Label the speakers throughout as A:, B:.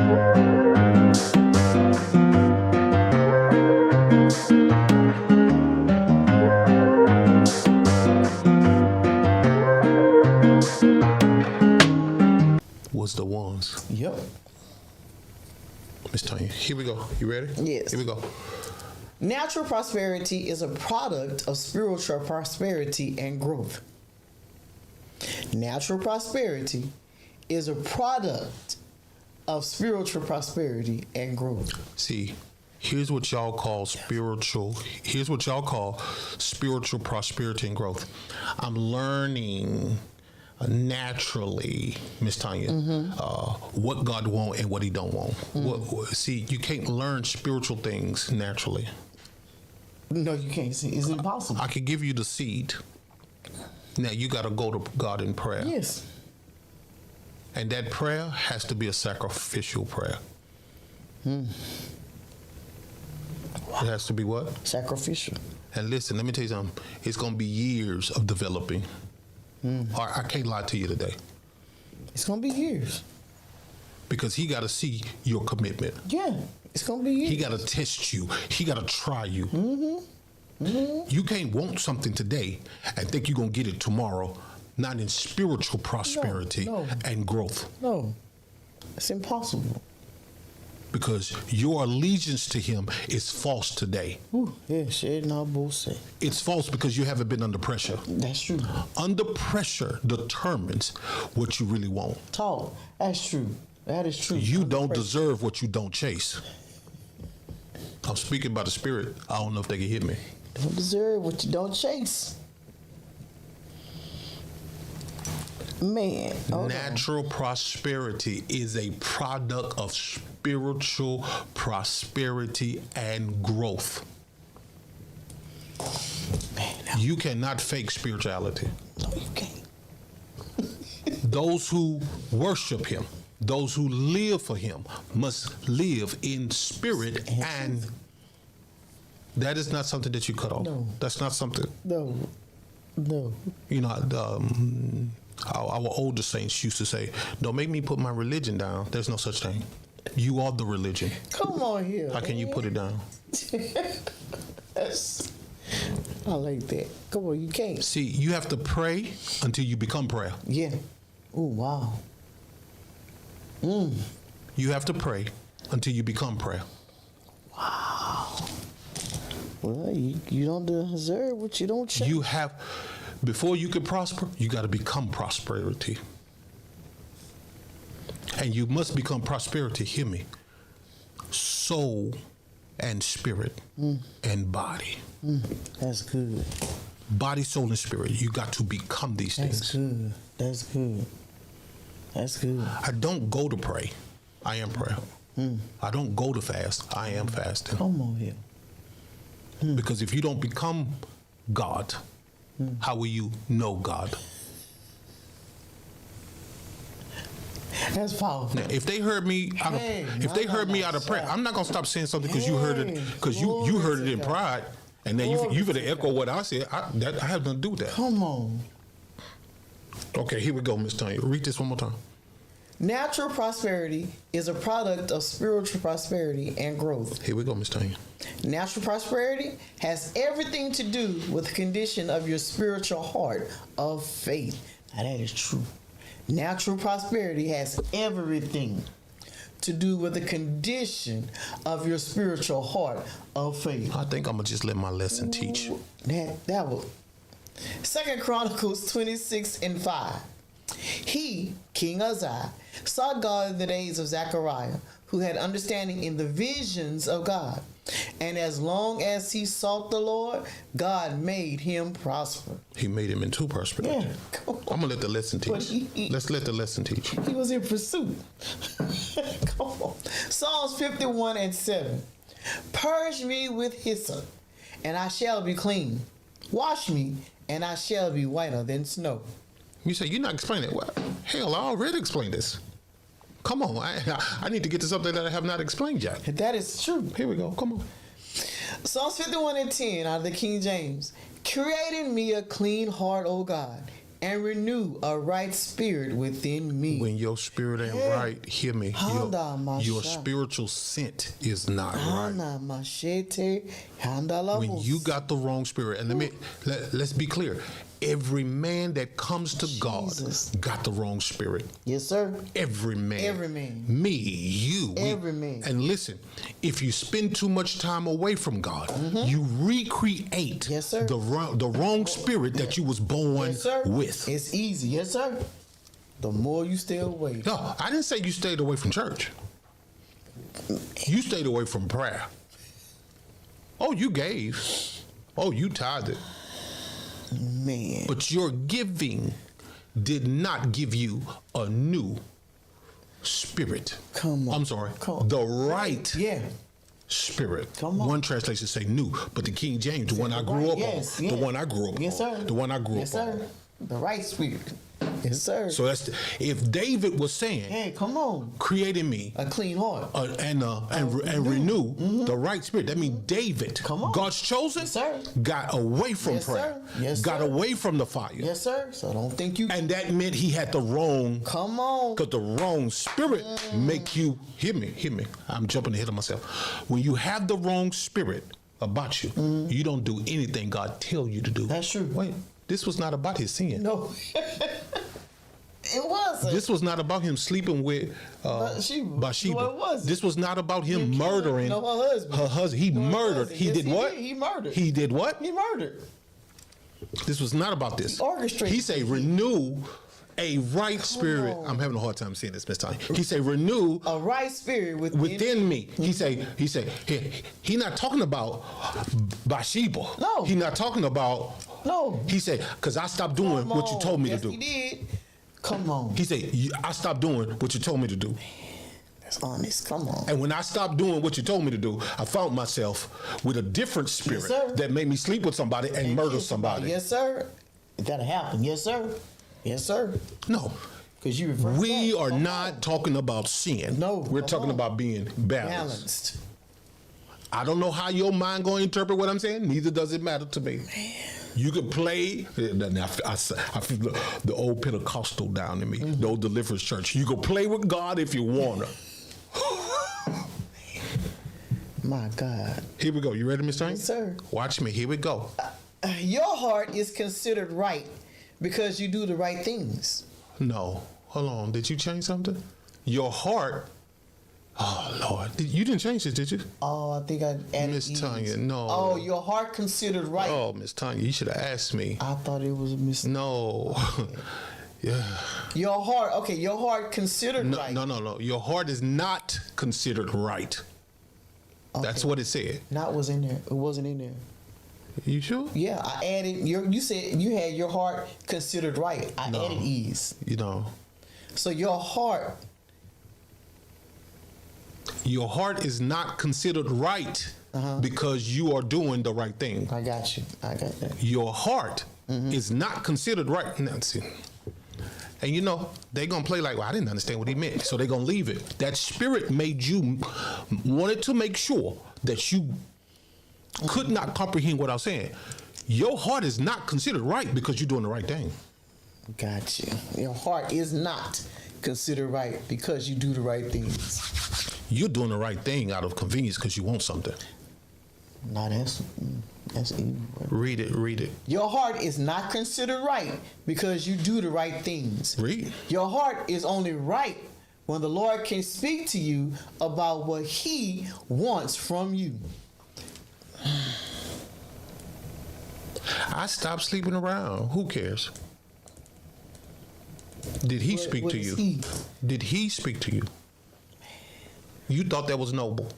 A: Was the ones.
B: Yep.
A: Miss Tanya, here we go. You ready?
B: Yes.
A: Here we go.
B: Natural prosperity is a product of spiritual prosperity and growth. Natural prosperity is a product of spiritual prosperity and growth.
A: See, here's what y'all call spiritual. Here's what y'all call spiritual prosperity and growth. I'm learning naturally, Miss Tanya, what God wants and what He don't want. See, you can't learn spiritual things naturally.
B: No, you can't see. It's impossible.
A: I could give you the seed. Now you got to go to God in prayer.
B: Yes.
A: And that prayer has to be a sacrificial prayer. It has to be what?
B: Sacrificial.
A: And listen, let me tell you something. It's going to be years of developing. I can't lie to you today.
B: It's going to be years.
A: Because He got to see your commitment.
B: Yeah, it's going to be years.
A: He got to test you. He got to try you. You can't want something today and think you're going to get it tomorrow, not in spiritual prosperity and growth.
B: No, it's impossible.
A: Because your allegiance to Him is false today. It's false because you haven't been under pressure.
B: That's true.
A: Under pressure determines what you really want.
B: Talk. That's true. That is true.
A: You don't deserve what you don't chase. I'm speaking by the Spirit. I don't know if they can hit me.
B: Don't deserve what you don't chase. Man.
A: Natural prosperity is a product of spiritual prosperity and growth.
B: Man,
A: you cannot fake spirituality.
B: No, you can't.
A: Those who worship Him, those who live for Him, must live in spirit, and that is not something that you cut off.
B: No.
A: That's not something.
B: No.
A: You know, our older saints used to say, "Don't make me put my religion down." There's no such thing. You are the religion.
B: Come on here.
A: How can you put it down?
B: I like that. Come on, you can't.
A: See, you have to pray until you become prayer.
B: Yeah. Oh, wow.
A: You have to pray until you become prayer.
B: Wow. Well, you don't deserve what you don't check.
A: You have, before you can prosper, you got to become prosperity. And you must become prosperity, hear me, soul and spirit and body.
B: That's good.
A: Body, soul, and spirit. You got to become these things.
B: That's good. That's good.
A: I don't go to pray. I am prayer. I don't go to fast. I am fasting.
B: Come on here.
A: Because if you don't become God, how will you know God?
B: That's powerful.
A: Now, if they heard me, out of prayer, I'm not gonna stop saying something because you heard it, because you heard it in pride, and then you better echo what I said. I have nothing to do with that.
B: Come on.
A: Okay, here we go, Miss Tanya. Read this one more time.
B: Natural prosperity is a product of spiritual prosperity and growth.
A: Here we go, Miss Tanya.
B: Natural prosperity has everything to do with the condition of your spiritual heart of faith. Now that is true. Natural prosperity has everything to do with the condition of your spiritual heart of faith.
A: I think I'm gonna just let my lesson teach.
B: That was 2 Chronicles 26:5. He, King Uzziah, saw God in the days of Zechariah, who had understanding in the visions of God. And as long as he sought the Lord, God made him prosper.
A: He made him into prosperity.
B: Yeah, come on.
A: I'm gonna let the lesson teach. Let's let the lesson teach.
B: He was in pursuit. Come on. Psalms 51:7. Purge me with hyssop, and I shall be clean. Wash me, and I shall be whiter than snow.
A: You say you're not explaining it. Well, hell, I already explained this. Come on, I need to get to something that I have not explained yet.
B: That is true.
A: Here we go. Come on.
B: Psalms 51:10 out of the King James. Create in me a clean heart, O God. and renew a right spirit within me.
A: When your spirit ain't right, hear me. Your spiritual scent is not right. When you got the wrong spirit, and let's be clear. Every man that comes to God got the wrong spirit.
B: Yes, sir.
A: Every man.
B: Every man.
A: Me, you.
B: Every man.
A: And listen, if you spend too much time away from God, you recreate
B: yes, sir.
A: the wrong spirit that you was born
B: yes, sir.
A: with.
B: It's easy. Yes, sir. The more you stay away.
A: No, I didn't say you stayed away from church. You stayed away from prayer. Oh, you gave. Oh, you tithed.
B: Man.
A: But your giving did not give you a new spirit.
B: Come on.
A: I'm sorry. The right spirit.
B: Come on.
A: One translation say new, but the King James, the one I grew up on. The one I grew up on.
B: Yes, sir.
A: The one I grew up on.
B: Yes, sir. The right spirit. Yes, sir.
A: So that's if David was saying,
B: hey, come on,
A: creating me
B: a clean heart
A: and renew the right spirit. That means David, God's chosen,
B: yes, sir.
A: got away from prayer, got away from the fire.
B: Yes, sir. So don't think you.
A: And that meant he had the wrong.
B: Come on,
A: because the wrong spirit make you hear me. I'm jumping ahead of myself. When you have the wrong spirit about you, you don't do anything God tell you to do.
B: That's true.
A: Wait. This was not about his sin.
B: No. It wasn't.
A: This was not about him sleeping with Bathsheba.
B: No, it wasn't.
A: This was not about him murdering
B: her husband.
A: Her husband. He murdered. He did what?
B: He murdered.
A: He did what?
B: He murdered.
A: This was not about this.
B: He orchestrated.
A: He say renew a right spirit. I'm having a hard time saying this, Miss Tanya. He say renew
B: a right spirit
A: within me. He say he not talking about Bathsheba.
B: No.
A: He not talking about.
B: No.
A: He said, because I stopped doing what you told me to do.
B: He did. Come on.
A: He said, I stopped doing what you told me to do.
B: That's honest. Come on.
A: And when I stopped doing what you told me to do, I found myself with a different spirit that made me sleep with somebody and murder somebody.
B: Yes, sir. That'll happen. Yes, sir. Yes, sir.
A: No.
B: Because you
A: we are not talking about sin.
B: No.
A: We're talking about being balanced. I don't know how your mind going to interpret what I'm saying. Neither does it matter to me. Man. You can play. I feel the old Pentecostal down in me, the old Deliverance Church. You can play with God if you want to.
B: My God.
A: Here we go. You ready, Miss Tanya?
B: Yes, sir.
A: Watch me. Here we go.
B: Your heart is considered right because you do the right things.
A: No. Hold on. Did you change something? Your heart. Oh, Lord. You didn't change this, did you?
B: Oh, I think I added
A: Miss Tanya, no.
B: Oh, your heart considered right.
A: Oh, Miss Tanya, you should have asked me.
B: I thought it was a mistake.
A: No. Yeah.
B: Your heart considered right.
A: No. Your heart is not considered right. Okay. That's what it said.
B: Not was in there. It wasn't in there.
A: You sure?
B: Yeah, I added you said you had your heart considered right. I added ease. So your heart
A: is not considered right because you are doing the right thing.
B: I got you. I got that.
A: Your heart is not considered right. Now, see. And they're going to play like, well, I didn't understand what he meant. So they're going to leave it. That spirit made you, wanted to make sure that you could not comprehend what I was saying. Your heart is not considered right because you're doing the right thing.
B: Got you. Your heart is not considered right because you do the right things.
A: You're doing the right thing out of convenience because you want something.
B: No, that's evil.
A: Read it.
B: Your heart is not considered right because you do the right things.
A: Read.
B: Your heart is only right when the Lord can speak to you about what He wants from you.
A: I stopped sleeping around. Who cares? Did He speak to you? Did He speak to you? You thought that was noble.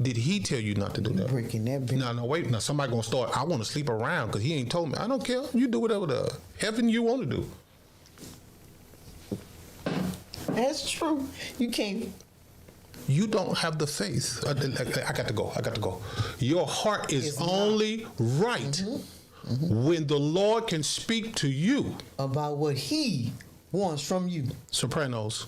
A: Did He tell you not to do that?
B: Breaking that.
A: No, wait. Now somebody gonna start. I want to sleep around because He ain't told me. I don't care. You do whatever the heaven you want to do.
B: That's true. You can't.
A: You don't have the faith. I got to go. Your heart is only right when the Lord can speak to you
B: about what He wants from you.
A: Sopranos.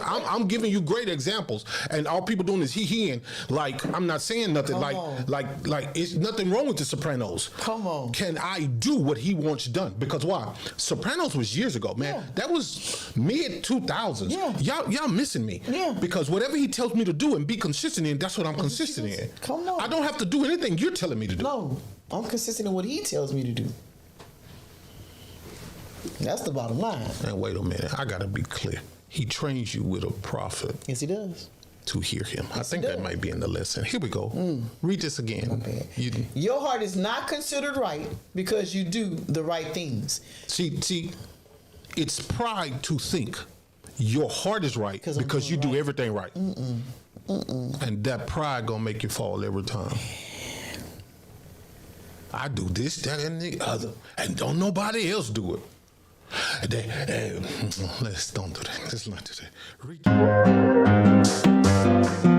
A: I'm giving you great examples, and all people doing is he-and. Like, I'm not saying nothing.
B: Come
A: Like it's nothing wrong with The Sopranos.
B: Come on.
A: Can I do what he wants done? Because why? Sopranos was years ago, man.
B: Yeah.
A: That was mid 2000s.
B: Yeah.
A: Y'all missing me.
B: Yeah.
A: Because whatever he tells me to do and be consistent in, that's what I'm consistent in.
B: Come on.
A: I don't have to do anything you're telling me to do.
B: No, I'm consistent in what he tells me to do. That's the bottom line.
A: And wait a minute, I gotta be clear. He trains you with a prophet
B: Yes, he does.
A: to hear him. I think
B: he
A: that
B: does.
A: might be in the lesson. Here we go. Read this again.
B: Okay.
A: You,
B: Your heart is not considered right because you do the right things.
A: see, it's pride to think your heart is right
B: 'Cause I'm
A: because you
B: doing
A: do
B: right.
A: everything right. And that pride gonna make you fall every time. I do this, that, and the other, and don't nobody else do it. Let's don't do that. Let's not do that. Read.